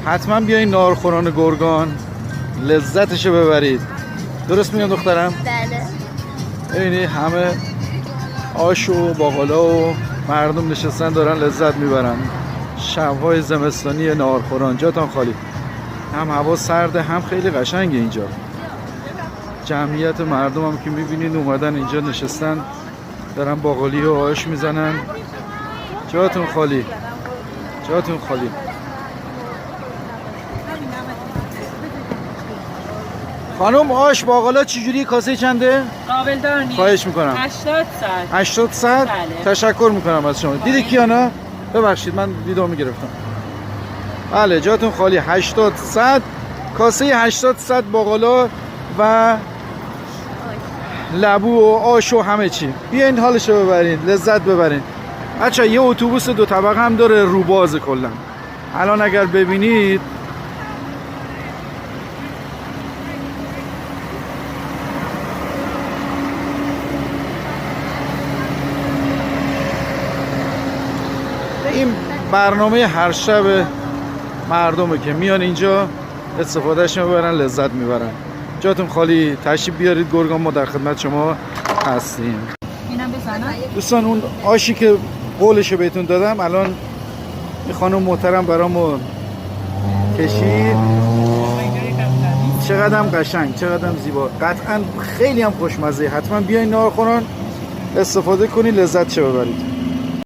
حتما بیاین ناهارخوران گرگان لذتشو ببرید. درست میگم دخترم؟ بله. اینی همه آش و باقالا و مردم نشستن دارن لذت میبرن. شب‌های زمستانی ناهارخوران جاتان خالی. هم هوا سرده هم خیلی قشنگه اینجا. جمعیت مردم هم که میبینید اومدن اینجا نشستن دارن باقالی و آش میزنن. جاتون خالی، جاتون خالی. خانم آش باقالا چجوری کاسه چنده؟ قابل نیست. خواهش میکنم. 80 ساعت. 80 ساعت؟ بله. تشکر میکنم از شما. دیدی کیانا؟ ببخشید من ویدیو میگرفتم. بله جاتون خالی. 80 ساعت کاسه 80 ساعت باقالا و لبو و آش و همه چی. بیاین حالشو ببرین، لذت ببرین. بچه یه اتوبوس 2 طبقه هم داره روباز کلا. الان اگر ببینید این برنامه هر شب مردمه که میان اینجا استفادهش میبرن لذت میبرن. جاتون خالی. تشریف بیارید گرگان، ما در خدمت شما هستیم. اینم بزنم. دوستان اون آشی که قولشو بهتون دادم الان این خانم محترم برامون کشید. چقدر هم قشنگ، چقدر هم زیبا، قطعا خیلی هم خوشمزه. حتما بیاین ناهارخوران استفاده کنید، لذت چه ببرید.